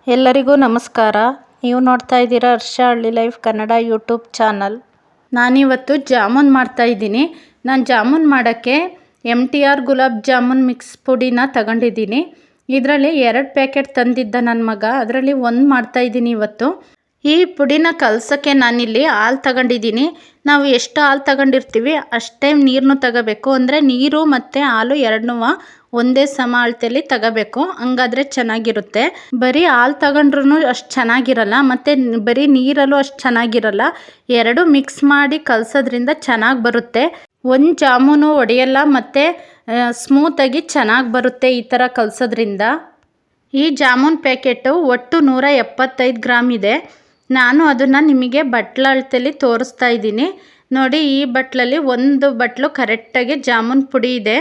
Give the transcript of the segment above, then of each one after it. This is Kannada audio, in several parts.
ಎಲ್ಲರಿಗೂ ನಮಸ್ಕಾರ. ನೀವು ನೋಡ್ತಾ ಇದ್ದೀರಾ ಹರ್ಷ ಹಳ್ಳಿ ಲೈಫ್ ಕನ್ನಡ ಯೂಟ್ಯೂಬ್ ಚಾನಲ್. ನಾನಿವತ್ತು ಜಾಮೂನ್ ಮಾಡ್ತಾಯಿದ್ದೀನಿ. ನಾನು ಜಾಮೂನ್ ಮಾಡೋಕ್ಕೆ MTR ಗುಲಾಬ್ ಜಾಮೂನ್ ಮಿಕ್ಸ್ ಪುಡಿನ ತಗೊಂಡಿದ್ದೀನಿ. ಇದರಲ್ಲಿ 2 ಪ್ಯಾಕೆಟ್ ತಂದಿದ್ದ ನನ್ನ ಮಗ, ಅದರಲ್ಲಿ 1 ಮಾಡ್ತಾಯಿದ್ದೀನಿ ಇವತ್ತು. ಈ ಪುಡಿನ ಕಲಸೋಕ್ಕೆ ನಾನಿಲ್ಲಿ ಹಾಲು ತಗೊಂಡಿದ್ದೀನಿ. ನಾವು ಎಷ್ಟು ಹಾಲು ತಗೊಂಡಿರ್ತೀವಿ ಅಷ್ಟೇ ನೀರನ್ನು ತಗೋಬೇಕು. ಅಂದರೆ ನೀರು ಮತ್ತು ಹಾಲು ಎರಡನ್ನೂ ಒಂದೇ ಸಮ ಅಳತೆಯಲ್ಲಿ ತಗೋಬೇಕು, ಹಂಗಾದ್ರೆ ಚೆನ್ನಾಗಿರುತ್ತೆ. ಬರೀ ಹಾಲು ತಗೊಂಡ್ರೂ ಅಷ್ಟು ಚೆನ್ನಾಗಿರಲ್ಲ, ಮತ್ತು ಬರೀ ನೀರಲ್ಲೂ ಅಷ್ಟು ಚೆನ್ನಾಗಿರಲ್ಲ. ಎರಡು ಮಿಕ್ಸ್ ಮಾಡಿ ಕಲಸೋದ್ರಿಂದ ಚೆನ್ನಾಗಿ ಬರುತ್ತೆ. ಒಂದು ಜಾಮೂನು ಒಡೆಯಲ್ಲ ಮತ್ತು ಸ್ಮೂತಾಗಿ ಚೆನ್ನಾಗಿ ಬರುತ್ತೆ ಈ ಥರ ಕಲಸೋದ್ರಿಂದ. ಈ ಜಾಮೂನ್ ಪ್ಯಾಕೆಟು ಒಟ್ಟು 175 ಗ್ರಾಮ್ ಇದೆ. ನಾನು ಅದನ್ನು ನಿಮಗೆ ಬಟ್ಲ ಅಳತೆಯಲ್ಲಿ ತೋರಿಸ್ತಾ ಇದ್ದೀನಿ. ನೋಡಿ, ಈ ಬಟ್ಲಲ್ಲಿ 1 ಬಟ್ಲು ಕರೆಕ್ಟಾಗಿ ಜಾಮೂನ್ ಪುಡಿ ಇದೆ.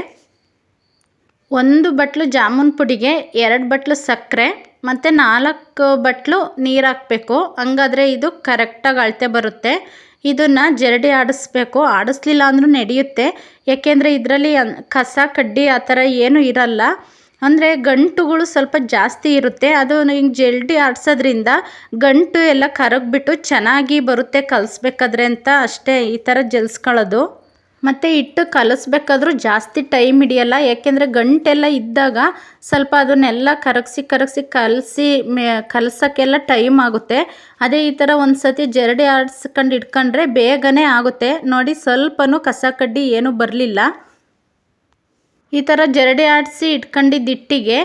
1 ಬಟ್ಲು ಜಾಮೂನ್ ಪುಡಿಗೆ 2 ಬಟ್ಲು ಸಕ್ಕರೆ ಮತ್ತು 4 ಬಟ್ಲು ನೀರು ಹಾಕಬೇಕು. ಹಂಗಾದ್ರೆ ಇದು ಕರೆಕ್ಟಾಗಿ ಅಳತೆ ಬರುತ್ತೆ. ಇದನ್ನು ಜರಡಿ ಆಡಿಸ್ಬೇಕು. ಆಡಿಸ್ಲಿಲ್ಲ ಅಂದರೂ ನಡೆಯುತ್ತೆ, ಯಾಕೆಂದರೆ ಇದರಲ್ಲಿ ಕಸ ಕಡ್ಡಿ ಆ ಥರ ಏನೂ ಇರಲ್ಲ. ಅಂದರೆ ಗಂಟುಗಳು ಸ್ವಲ್ಪ ಜಾಸ್ತಿ ಇರುತ್ತೆ. ಅದು ಹಿಂಗೆ ಜಲ್ದಿ ಆಡಿಸೋದ್ರಿಂದ ಗಂಟು ಎಲ್ಲ ಕರಗಿಬಿಟ್ಟು ಚೆನ್ನಾಗಿ ಬರುತ್ತೆ ಕಲಿಸ್ಬೇಕಾದ್ರೆ ಅಂತ ಅಷ್ಟೇ ಈ ಥರ ಜಲ್ಸ್ಕೊಳ್ಳೋದು. ಮತ್ತು ಹಿಟ್ಟು ಕಲಿಸ್ಬೇಕಾದ್ರೂ ಜಾಸ್ತಿ ಟೈಮ್ ಹಿಡಿಯಲ್ಲ, ಯಾಕೆಂದರೆ ಗಂಟೆಲ್ಲ ಇದ್ದಾಗ ಸ್ವಲ್ಪ ಅದನ್ನೆಲ್ಲ ಕರಗಿಸಿ ಕಲಸೋಕ್ಕೆಲ್ಲ ಟೈಮ್ ಆಗುತ್ತೆ. ಅದೇ ಈ ಥರ ಒಂದು ಸತಿ ಜರಡಿ ಆಡಿಸ್ಕೊಂಡು ಇಟ್ಕೊಂಡ್ರೆ ಬೇಗನೆ ಆಗುತ್ತೆ. ನೋಡಿ, ಸ್ವಲ್ಪನೂ ಕಸ ಕಡ್ಡಿ ಏನೂ ಬರಲಿಲ್ಲ. ಈ ಥರ ಜರಡಿ ಆಡಿಸಿ ಇಟ್ಕೊಂಡಿದ್ದ ಹಿಟ್ಟಿಗೆ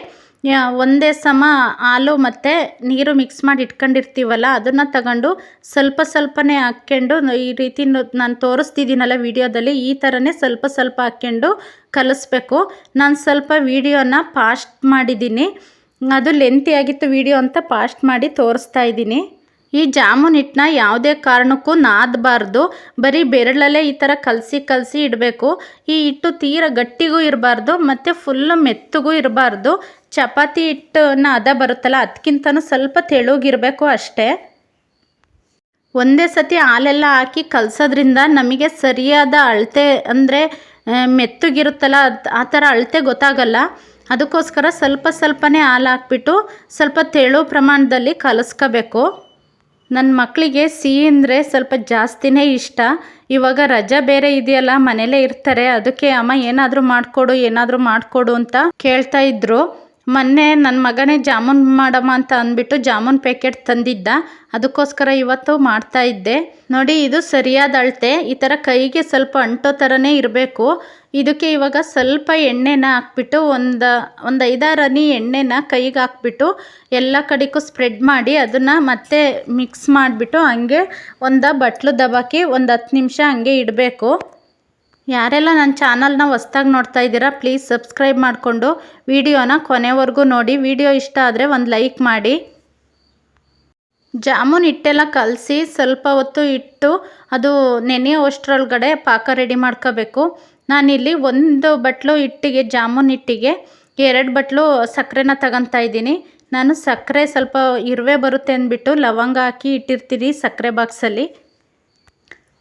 ಒಂದೇ ಸಮ ಹಾಲು ಮತ್ತು ನೀರು ಮಿಕ್ಸ್ ಮಾಡಿ ಇಟ್ಕೊಂಡಿರ್ತೀವಲ್ಲ, ಅದನ್ನು ತಗೊಂಡು ಸ್ವಲ್ಪನೇ ಹಾಕ್ಕೊಂಡು ಈ ರೀತಿ ನಾನು ತೋರಿಸ್ತಿದ್ದೀನಲ್ಲ ವಿಡಿಯೋದಲ್ಲಿ, ಈ ಥರನೇ ಸ್ವಲ್ಪ ಹಾಕ್ಕೊಂಡು ಕಲಿಸ್ಬೇಕು. ನಾನು ಸ್ವಲ್ಪ ವಿಡಿಯೋನ ಫಾಸ್ಟ್ ಮಾಡಿದ್ದೀನಿ, ಅದು ಲೆಂತಿ ಆಗಿತ್ತು ವಿಡಿಯೋ ಅಂತ ಫಾಸ್ಟ್ ಮಾಡಿ ತೋರಿಸ್ತಾ ಇದ್ದೀನಿ. ಈ ಜಾಮೂನ್ ಹಿಟ್ಟನ್ನ ಯಾವುದೇ ಕಾರಣಕ್ಕೂ ನಾದಬಾರ್ದು, ಬರೀ ಬೆರಳಲ್ಲೇ ಈ ಥರ ಕಲಸಿ ಇಡಬೇಕು. ಈ ಹಿಟ್ಟು ತೀರ ಗಟ್ಟಿಗೂ ಇರಬಾರ್ದು ಮತ್ತು ಫುಲ್ಲು ಮೆತ್ತಗೂ ಇರಬಾರ್ದು. ಚಪಾತಿ ಹಿಟ್ಟನ್ನ ಹದ ಬರುತ್ತಲ್ಲ, ಅದಕ್ಕಿಂತನೂ ಸ್ವಲ್ಪ ತೆಳುಗಿರಬೇಕು ಅಷ್ಟೇ. ಒಂದೇ ಸತಿ ಹಾಲೆಲ್ಲ ಹಾಕಿ ಕಲಸೋದ್ರಿಂದ ನಮಗೆ ಸರಿಯಾದ ಅಳತೆ, ಅಂದರೆ ಮೆತ್ತಗಿರುತ್ತಲ್ಲ ಆ ಥರ ಅಳತೆ ಗೊತ್ತಾಗಲ್ಲ. ಅದಕ್ಕೋಸ್ಕರ ಸ್ವಲ್ಪನೇ ಹಾಲು ಹಾಕ್ಬಿಟ್ಟು ಸ್ವಲ್ಪ ತೆಳು ಪ್ರಮಾಣದಲ್ಲಿ ಕಲಿಸ್ಕೋಬೇಕು. ನನ್ನ ಮಕ್ಕಳಿಗೆ ಸಿಹಿ ಅಂದರೆ ಸ್ವಲ್ಪ ಜಾಸ್ತಿನೇ ಇಷ್ಟ. ಇವಾಗ ರಜೆ ಬೇರೆ ಇದೆಯಲ್ಲ, ಮನೇಲೇ ಇರ್ತಾರೆ. ಅದಕ್ಕೆ ಅಮ್ಮ ಏನಾದರೂ ಮಾಡಿಕೊಡು ಅಂತ ಕೇಳ್ತಾ ಇದ್ರು. ಮೊನ್ನೆ ನನ್ನ ಮಗನೇ ಜಾಮೂನ್ ಮಾಡಮ್ಮ ಅಂತ ಅಂದ್ಬಿಟ್ಟು ಜಾಮೂನ್ ಪ್ಯಾಕೆಟ್ ತಂದಿದ್ದ, ಅದಕ್ಕೋಸ್ಕರ ಇವತ್ತು ಮಾಡ್ತಾ ಇದ್ದೆ. ನೋಡಿ, ಇದು ಸರಿಯಾದ ಅಳತೆ. ಈ ಥರ ಕೈಗೆ ಸ್ವಲ್ಪ ಅಂಟೋ ಥರನೇ ಇರಬೇಕು. ಇದಕ್ಕೆ ಇವಾಗ ಸ್ವಲ್ಪ ಎಣ್ಣೆನ ಹಾಕ್ಬಿಟ್ಟು ಒಂದು 5-6 ಹನಿ ಎಣ್ಣೆನ ಕೈಗೆ ಹಾಕ್ಬಿಟ್ಟು ಎಲ್ಲ ಕಡೆಗೂ ಸ್ಪ್ರೆಡ್ ಮಾಡಿ ಅದನ್ನು ಮತ್ತೆ ಮಿಕ್ಸ್ ಮಾಡಿಬಿಟ್ಟು ಹಂಗೆ ಒಂದು ಬಟ್ಲು ದಬಾಕಿ ಒಂದು 10 ನಿಮಿಷ ಹಂಗೆ ಇಡಬೇಕು. ಯಾರೆಲ್ಲ ನನ್ನ ಚಾನಲ್ನ ಹೊಸ್ದಾಗಿ ನೋಡ್ತಾ ಇದ್ದೀರಾ, ಪ್ಲೀಸ್ ಸಬ್ಸ್ಕ್ರೈಬ್ ಮಾಡಿಕೊಂಡು ವಿಡಿಯೋನ ಕೊನೆವರೆಗೂ ನೋಡಿ. ವಿಡಿಯೋ ಇಷ್ಟ ಆದರೆ ಒಂದು ಲೈಕ್ ಮಾಡಿ. ಜಾಮೂನ್ ಹಿಟ್ಟೆಲ್ಲ ಕಲಸಿ ಸ್ವಲ್ಪ ಹೊತ್ತು ಇಟ್ಟು ಅದು ನೆನೆಯೋಷ್ಟರೊಳಗಡೆ ಪಾಕ ರೆಡಿ ಮಾಡ್ಕೋಬೇಕು. ನಾನಿಲ್ಲಿ 1 ಬಟ್ಲು ಹಿಟ್ಟಿಗೆ, ಜಾಮೂನ್ ಹಿಟ್ಟಿಗೆ 2 ಬಟ್ಲು ಸಕ್ಕರೆನ ತಗೊತಾ ಇದ್ದೀನಿ. ನಾನು ಸಕ್ಕರೆ ಸ್ವಲ್ಪ ಇರುವೆ ಬರುತ್ತೆ ಅಂದ್ಬಿಟ್ಟು ಲವಂಗ ಹಾಕಿ ಇಟ್ಟಿರ್ತೀನಿ ಸಕ್ಕರೆ ಬಾಕ್ಸಲ್ಲಿ.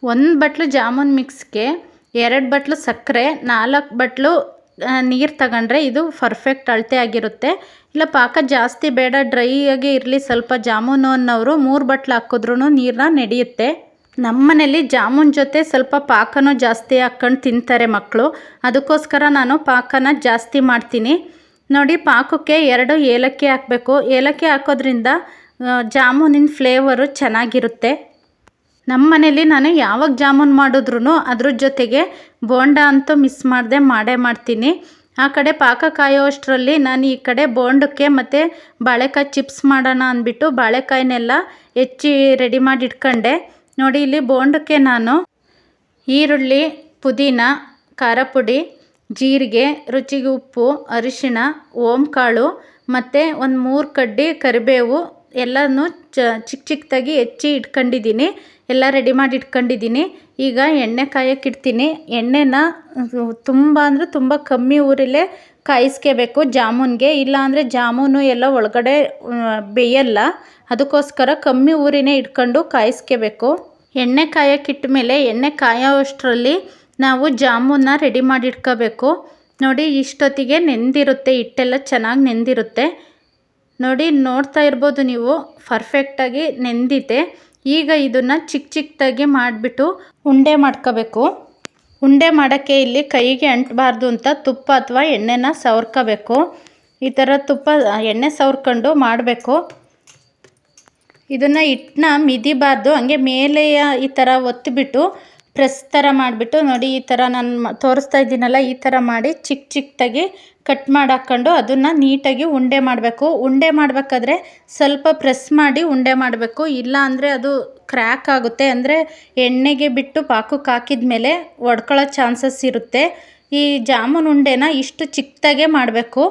1 ಬಟ್ಲು ಜಾಮೂನ್ ಮಿಕ್ಸ್ಗೆ 2 ಬಟ್ಲು ಸಕ್ಕರೆ, 4 ಬಟ್ಲು ನೀರು ತಗೊಂಡ್ರೆ ಇದು ಪರ್ಫೆಕ್ಟ್ ಅಳತೆ ಆಗಿರುತ್ತೆ. ಇಲ್ಲ ಪಾಕ ಜಾಸ್ತಿ ಬೇಡ, ಡ್ರೈ ಆಗಿ ಇರಲಿ ಸ್ವಲ್ಪ ಜಾಮೂನು ಅನ್ನೋರು 3 ಬಟ್ಲು ಹಾಕಿದ್ರೂ ನೀರನ್ನ ನಡೆಯುತ್ತೆ. ನಮ್ಮ ಮನೇಲಿ ಜಾಮೂನ್ ಜೊತೆ ಸ್ವಲ್ಪ ಪಾಕನೂ ಜಾಸ್ತಿ ಹಾಕ್ಕೊಂಡು ತಿಂತಾರೆ ಮಕ್ಕಳು, ಅದಕ್ಕೋಸ್ಕರ ನಾನು ಪಾಕನ ಜಾಸ್ತಿ ಮಾಡ್ತೀನಿ. ನೋಡಿ, ಪಾಕಕ್ಕೆ 2 ಏಲಕ್ಕಿ ಹಾಕಬೇಕು. ಏಲಕ್ಕಿ ಹಾಕೋದ್ರಿಂದ ಜಾಮೂನಿನ ಫ್ಲೇವರು ಚೆನ್ನಾಗಿರುತ್ತೆ. ನಮ್ಮ ಮನೇಲಿ ನಾನು ಯಾವಾಗ ಜಾಮೂನ್ ಮಾಡಿದ್ರೂ ಅದ್ರ ಜೊತೆಗೆ ಬೋಂಡ ಅಂತೂ ಮಿಸ್ ಮಾಡೇ ಮಾಡ್ತೀನಿ. ಆ ಕಡೆ ಪಾಕ ಕಾಯೋ ಅಷ್ಟರಲ್ಲಿ ನಾನು ಈ ಕಡೆ ಬೋಂಡಕ್ಕೆ ಮತ್ತು ಬಾಳೆಕಾಯಿ ಚಿಪ್ಸ್ ಮಾಡೋಣ ಅಂದ್ಬಿಟ್ಟು ಬಾಳೆಕಾಯಿನೆಲ್ಲ ಹೆಚ್ಚಿ ರೆಡಿ ಮಾಡಿ ಇಟ್ಕೊಂಡೆ. ನೋಡಿ, ಇಲ್ಲಿ ಬೋಂಡಕ್ಕೆ ನಾನು ಈರುಳ್ಳಿ, ಪುದೀನ, ಖಾರ ಪುಡಿ, ಜೀರಿಗೆ, ರುಚಿಗೆ ಉಪ್ಪು, ಅರಿಶಿಣ, ಓಂಕಾಳು ಮತ್ತು ಒಂದು 3 ಕಡ್ಡಿ ಕರಿಬೇವು ಎಲ್ಲನೂ ಚಿಕ್ಕದಾಗಿ ಹೆಚ್ಚಿ ಇಟ್ಕೊಂಡಿದ್ದೀನಿ. ಎಲ್ಲ ರೆಡಿ ಮಾಡಿ ಇಟ್ಕೊಂಡಿದ್ದೀನಿ. ಈಗ ಎಣ್ಣೆ ಕಾಯಕ್ಕೆ ಇಡ್ತೀನಿ. ಎಣ್ಣೆನ ತುಂಬ ಅಂದರೆ ತುಂಬ ಕಮ್ಮಿ ಊರಲ್ಲೇ ಕಾಯಿಸ್ಕೋಬೇಕು ಜಾಮೂನ್ಗೆ, ಇಲ್ಲಾಂದರೆ ಜಾಮೂನು ಎಲ್ಲ ಒಳಗಡೆ ಬೇಯಲ್ಲ. ಅದಕ್ಕೋಸ್ಕರ ಕಮ್ಮಿ ಊರಿನೇ ಇಟ್ಕೊಂಡು ಕಾಯಿಸ್ಕೋಬೇಕು. ಎಣ್ಣೆ ಕಾಯಕ್ಕಿಟ್ಟ ಮೇಲೆ ಎಣ್ಣೆ ಕಾಯೋಷ್ಟರಲ್ಲಿ ನಾವು ಜಾಮೂನ್ನ ರೆಡಿ ಮಾಡಿ ಇಟ್ಕೋಬೇಕು. ನೋಡಿ, ಇಷ್ಟೊತ್ತಿಗೆ ನೆಂದಿರುತ್ತೆ, ಹಿಟ್ಟೆಲ್ಲ ಚೆನ್ನಾಗಿ ನೆಂದಿರುತ್ತೆ. ನೋಡಿ ನೋಡ್ತಾ ಇರ್ಬೋದು ನೀವು, ಪರ್ಫೆಕ್ಟಾಗಿ ನೆಂದಿದೆ. ಈಗ ಇದನ್ನು ಚಿಕ್ಕ ಚಿಕ್ಕದಾಗಿ ಮಾಡಿಬಿಟ್ಟು ಉಂಡೆ ಮಾಡ್ಕೋಬೇಕು. ಉಂಡೆ ಮಾಡೋಕ್ಕೆ ಇಲ್ಲಿ ಕೈಗೆ ಅಂಟಬಾರ್ದು ಅಂತ ತುಪ್ಪ ಅಥವಾ ಎಣ್ಣೆನ ಸವರ್ಕೋಬೇಕು. ಈ ಥರ ಎಣ್ಣೆ ಸವರ್ಕೊಂಡು ಮಾಡಬೇಕು. ಇದನ್ನು ಹಿಟ್ಟನ್ನ ಮಿದಿಬಾರ್ದು, ಹಂಗೆ ಮೇಲೆಯ ಈ ಥರ ಒತ್ತಿಬಿಟ್ಟು ಪ್ರೆಸ್ ಥರ ಮಾಡಿಬಿಟ್ಟು ನೋಡಿ, ಈ ಥರ ನಾನು ತೋರಿಸ್ತಾ ಇದ್ದೀನಲ್ಲ, ಈ ಥರ ಮಾಡಿ ಚಿಕ್ಕ ಚಿಕ್ಕದಾಗಿ ಕಟ್ ಹಾಕ್ಕೊಂಡು ಅದನ್ನು ನೀಟಾಗಿ ಉಂಡೆ ಮಾಡಬೇಕು. ಉಂಡೆ ಮಾಡಬೇಕಾದ್ರೆ ಸ್ವಲ್ಪ ಪ್ರೆಸ್ ಮಾಡಿ ಉಂಡೆ ಮಾಡಬೇಕು, ಇಲ್ಲ ಅಂದರೆ ಅದು ಕ್ರ್ಯಾಕ್ ಆಗುತ್ತೆ. ಅಂದರೆ ಎಣ್ಣೆಗೆ ಬಿಟ್ಟು ಪಾಕಕ್ಕೆ ಹಾಕಿದ ಮೇಲೆ ಒಡ್ಕೊಳ್ಳೋ ಚಾನ್ಸಸ್ ಇರುತ್ತೆ. ಈ ಜಾಮೂನ್ ಉಂಡೆನ ಇಷ್ಟು ಚಿಕ್ಕದಾಗೆ ಮಾಡಬೇಕು.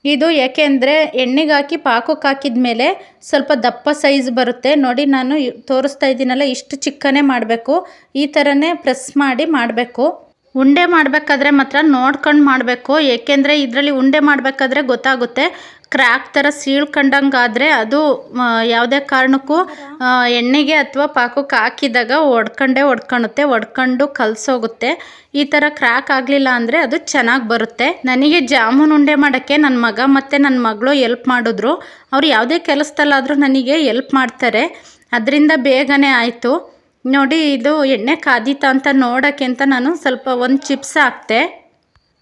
ಇದು ಏಕೆಂದರೆ ಎಣ್ಣೆಗೆ ಹಾಕಿ ಪಾಕಕ್ಕೆ ಹಾಕಿದ ಮೇಲೆ ಸ್ವಲ್ಪ ದಪ್ಪ ಸೈಜ್ ಬರುತ್ತೆ. ನೋಡಿ ನಾನು ತೋರಿಸ್ತಾ ಇದ್ದೀನಲ್ಲ, ಇಷ್ಟು ಚಿಕ್ಕನೇ ಮಾಡಬೇಕು. ಈ ಥರನೇ ಪ್ರೆಸ್ ಮಾಡಿ ಮಾಡಬೇಕು. ಉಂಡೆ ಮಾಡಬೇಕಾದ್ರೆ ಮಾತ್ರ ನೋಡ್ಕೊಂಡು ಮಾಡಬೇಕು, ಏಕೆಂದರೆ ಇದರಲ್ಲಿ ಉಂಡೆ ಮಾಡಬೇಕಾದ್ರೆ ಗೊತ್ತಾಗುತ್ತೆ. ಕ್ರ್ಯಾಕ್ ಥರ ಸೀಳ್ಕೊಂಡಂಗಾದರೆ ಅದು ಯಾವುದೇ ಕಾರಣಕ್ಕೂ ಎಣ್ಣೆಗೆ ಅಥವಾ ಪಾಕಕ್ಕೆ ಹಾಕಿದಾಗ ಒಡ್ಕೊಂಡು ಕಲಸೋಗುತ್ತೆ. ಈ ಥರ ಕ್ರ್ಯಾಕ್ ಆಗಲಿಲ್ಲ ಅಂದರೆ ಅದು ಚೆನ್ನಾಗಿ ಬರುತ್ತೆ. ನನಗೆ ಜಾಮೂನ್ ಉಂಡೆ ಮಾಡೋಕ್ಕೆ ನನ್ನ ಮಗ ಮತ್ತು ನನ್ನ ಮಗಳು ಎಲ್ಪ್ ಮಾಡಿದ್ರು. ಅವ್ರು ಯಾವುದೇ ಕೆಲಸದಲ್ಲಾದರೂ ನನಗೆ ಎಲ್ಪ್ ಮಾಡ್ತಾರೆ, ಅದರಿಂದ ಬೇಗನೆ ಆಯಿತು. ನೋಡಿ ಇದು ಎಣ್ಣೆ ಕಾದಿತ್ತ ಅಂತ ನೋಡೋಕ್ಕೆ ಅಂತ ನಾನು ಸ್ವಲ್ಪ ಒಂದು ಚಿಪ್ಸ್ ಹಾಕ್ತೆ.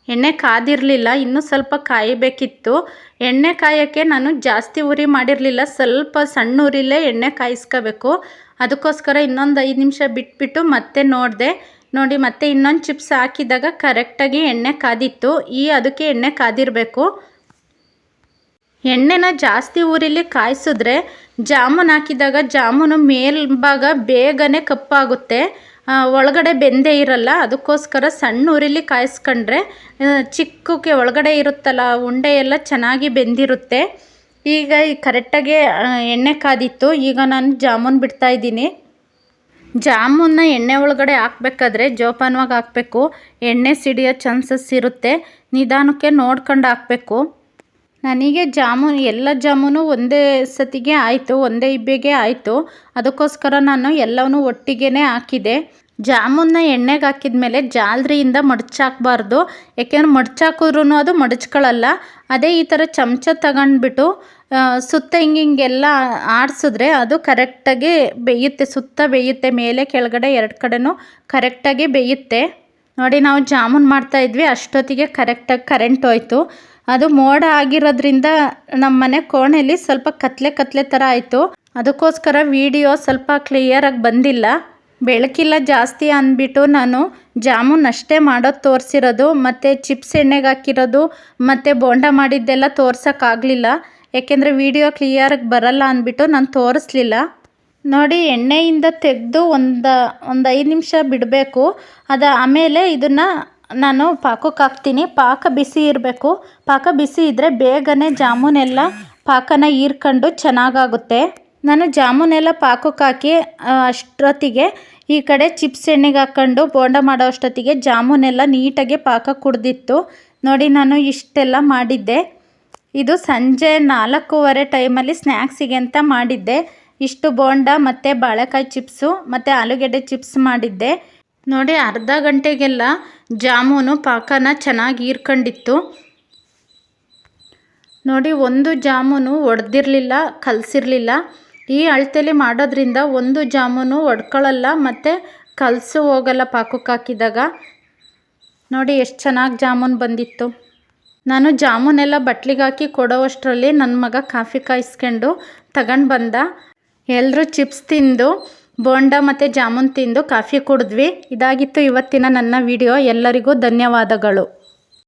ಎಣ್ಣೆ ಕಾದಿರಲಿಲ್ಲ, ಇನ್ನೂ ಸ್ವಲ್ಪ ಕಾಯಬೇಕಿತ್ತು. ಎಣ್ಣೆ ಕಾಯೋಕ್ಕೆ ನಾನು ಜಾಸ್ತಿ ಉರಿ ಮಾಡಿರಲಿಲ್ಲ, ಸ್ವಲ್ಪ ಸಣ್ಣ ಉರಿಲೇ ಎಣ್ಣೆ ಕಾಯಿಸ್ಕೋಬೇಕು. ಅದಕ್ಕೋಸ್ಕರ ಇನ್ನೊಂದು 5 ನಿಮಿಷ ಬಿಟ್ಬಿಟ್ಟು ಮತ್ತೆ ನೋಡಿದೆ. ನೋಡಿ ಮತ್ತೆ ಇನ್ನೊಂದು ಚಿಪ್ಸ್ ಹಾಕಿದಾಗ ಕರೆಕ್ಟಾಗಿ ಎಣ್ಣೆ ಕಾದಿತ್ತು. ಅದಕ್ಕೆ ಎಣ್ಣೆ ಕಾದಿರಬೇಕು. ಎಣ್ಣೆನ ಜಾಸ್ತಿ ಉರಿಲಿ ಕಾಯಿಸಿದ್ರೆ ಜಾಮೂನ್ ಹಾಕಿದಾಗ ಜಾಮೂನು ಮೇಲ್ಭಾಗ ಬೇಗನೆ ಕಪ್ಪಾಗುತ್ತೆ, ಒಳಗಡೆ ಬೆಂದೇ ಇರಲ್ಲ. ಅದಕ್ಕೋಸ್ಕರ ಸಣ್ಣ ಉರಿಲಿ ಕಾಯಿಸ್ಕೊಂಡ್ರೆ ಚಿಕ್ಕಕ್ಕೆ ಒಳಗಡೆ ಇರುತ್ತಲ್ಲ ಉಂಡೆ ಎಲ್ಲ ಚೆನ್ನಾಗಿ ಬೆಂದಿರುತ್ತೆ. ಈಗ ಕರೆಕ್ಟಾಗಿ ಎಣ್ಣೆ ಕಾದಿತ್ತು. ಈಗ ನಾನು ಜಾಮೂನ್ ಬಿಡ್ತಾಯಿದ್ದೀನಿ. ಜಾಮೂನ್ನ ಎಣ್ಣೆ ಒಳಗಡೆ ಹಾಕಬೇಕಾದ್ರೆ ಜೋಪಾನವಾಗಿ ಹಾಕಬೇಕು, ಎಣ್ಣೆ ಸಿಡಿಯೋ ಚಾನ್ಸಸ್ ಇರುತ್ತೆ. ನಿಧಾನಕ್ಕೆ ನೋಡ್ಕೊಂಡು ಹಾಕಬೇಕು. ನನಗೆ ಎಲ್ಲ ಜಾಮೂನು ಒಂದೇ ಸತಿಗೆ ಆಯಿತು, ಒಂದೇ ಇಬ್ಬೆಗೆ ಆಯಿತು. ಅದಕ್ಕೋಸ್ಕರ ನಾನು ಎಲ್ಲವನ್ನೂ ಒಟ್ಟಿಗೆ ಹಾಕಿದೆ. ಜಾಮೂನ್ನ ಎಣ್ಣೆಗೆ ಹಾಕಿದ ಮೇಲೆ ಜಾಲರಿಯಿಂದ ಮಡಚಾಕಬಾರ್ದು, ಯಾಕೆಂದ್ರೆ ಮಡಚಾಕಿದ್ರೂ ಅದು ಮಡಚ್ಕೊಳ್ಳಲ್ಲ. ಅದೇ ಈ ಥರ ಚಮಚ ತಗೊಂಡ್ಬಿಟ್ಟು ಸುತ್ತ ಹಿಂಗೆಲ್ಲ ಆಡಿಸಿದ್ರೆ ಅದು ಕರೆಕ್ಟಾಗಿ ಬೇಯುತ್ತೆ, ಸುತ್ತ ಬೇಯುತ್ತೆ, ಮೇಲೆ ಕೆಳಗಡೆ 2 ಕಡೆನೂ ಕರೆಕ್ಟಾಗಿ ಬೇಯುತ್ತೆ. ನೋಡಿ ನಾವು ಜಾಮೂನ್ ಮಾಡ್ತಾಯಿದ್ವಿ, ಅಷ್ಟೊತ್ತಿಗೆ ಕರೆಕ್ಟಾಗಿ ಕರೆಂಟ್ ಹೋಯ್ತು. ಅದು ಮೋಡ ಆಗಿರೋದ್ರಿಂದ ನಮ್ಮ ಮನೆ ಕೋಣೆಯಲ್ಲಿ ಸ್ವಲ್ಪ ಕತ್ಲೆ ಥರ ಆಯಿತು. ಅದಕ್ಕೋಸ್ಕರ ವಿಡಿಯೋ ಸ್ವಲ್ಪ ಕ್ಲಿಯರಾಗಿ ಬಂದಿಲ್ಲ. ಬೆಳಕಿಲ್ಲ ಜಾಸ್ತಿ ಅಂದ್ಬಿಟ್ಟು ನಾನು ಜಾಮೂನ್ ಅಷ್ಟೇ ಮಾಡೋದು ತೋರಿಸಿರೋದು, ಮತ್ತು ಚಿಪ್ಸ್ ಎಣ್ಣೆಗೆ ಹಾಕಿರೋದು ಮತ್ತು ಬೋಂಡ ಮಾಡಿದ್ದೆಲ್ಲ ತೋರ್ಸೋಕ್ಕಾಗಲಿಲ್ಲ. ಯಾಕೆಂದರೆ ವಿಡಿಯೋ ಕ್ಲಿಯರಾಗಿ ಬರಲ್ಲ ಅಂದ್ಬಿಟ್ಟು ನಾನು ತೋರಿಸ್ಲಿಲ್ಲ. ನೋಡಿ ಎಣ್ಣೆಯಿಂದ ತೆಗೆದು ಒಂದು 5 ನಿಮಿಷ ಬಿಡಬೇಕು. ಆಮೇಲೆ ಇದನ್ನು ನಾನು ಪಾಕಕ್ಕೆ ಹಾಕ್ತೀನಿ. ಪಾಕ ಬಿಸಿ ಇರಬೇಕು. ಪಾಕ ಬಿಸಿ ಇದ್ದರೆ ಬೇಗನೆ ಜಾಮೂನೆಲ್ಲ ಪಾಕನ ಹೀರ್ಕೊಂಡು ಚೆನ್ನಾಗಾಗುತ್ತೆ. ನಾನು ಜಾಮೂನೆಲ್ಲ ಪಾಕಕ್ಕೆ ಹಾಕಿ ಅಷ್ಟೊತ್ತಿಗೆ ಈ ಕಡೆ ಚಿಪ್ಸ್ ಎಣ್ಣೆಗೆ ಹಾಕ್ಕೊಂಡು ಬೋಂಡ ಮಾಡೋ ಅಷ್ಟೊತ್ತಿಗೆ ಜಾಮೂನೆಲ್ಲ ನೀಟಾಗಿ ಪಾಕ ಕುಡ್ದಿತ್ತು. ನೋಡಿ ನಾನು ಇಷ್ಟೆಲ್ಲ ಮಾಡಿದ್ದೆ. ಇದು ಸಂಜೆ 4:15 ಟೈಮಲ್ಲಿ ಸ್ನ್ಯಾಕ್ಸಿಗೆ ಅಂತ ಮಾಡಿದ್ದೆ. ಇಷ್ಟು ಬೋಂಡ ಮತ್ತು ಬಾಳೆಕಾಯಿ ಚಿಪ್ಸು ಮತ್ತು ಆಲೂಗೆಡ್ಡೆ ಚಿಪ್ಸ್ ಮಾಡಿದ್ದೆ. ನೋಡಿ ಅರ್ಧ ಗಂಟೆಗೆಲ್ಲ ಜಾಮೂನು ಪಾಕನ ಚೆನ್ನಾಗಿ ಹೀರ್ಕೊಂಡಿತ್ತು. ನೋಡಿ ಒಂದು ಜಾಮೂನು ಒಡೆದಿರಲಿಲ್ಲ, ಕಲಸಿರಲಿಲ್ಲ. ಈ ಅಳತೆಯಲ್ಲಿ ಮಾಡೋದ್ರಿಂದ ಒಂದು ಜಾಮೂನು ಒಡ್ಕೊಳ್ಳಲ್ಲ ಮತ್ತು ಕಲಸು ಹೋಗಲ್ಲ ಪಾಕಕ್ಕೆ ಹಾಕಿದಾಗ. ನೋಡಿ ಎಷ್ಟು ಚೆನ್ನಾಗಿ ಜಾಮೂನು ಬಂದಿತ್ತು. ನಾನು ಜಾಮೂನೆಲ್ಲ ಬಟ್ಲಿಗೆ ಹಾಕಿ ಕೊಡೋವಷ್ಟರಲ್ಲಿ ನನ್ನ ಮಗ ಕಾಫಿ ಕಾಯಿಸ್ಕೊಂಡು ತಗೊಂಡು ಬಂದ. ಎಲ್ಲರೂ ಚಿಪ್ಸ್ ತಿಂದು ಬೋಂಡ ಮತ್ತು ಜಾಮೂನ್ ತಿಂದು ಕಾಫಿ ಕುಡಿದ್ವಿ. ಇದಾಗಿತ್ತು ಇವತ್ತಿನ ನನ್ನ ವಿಡಿಯೋ. ಎಲ್ಲರಿಗೂ ಧನ್ಯವಾದಗಳು.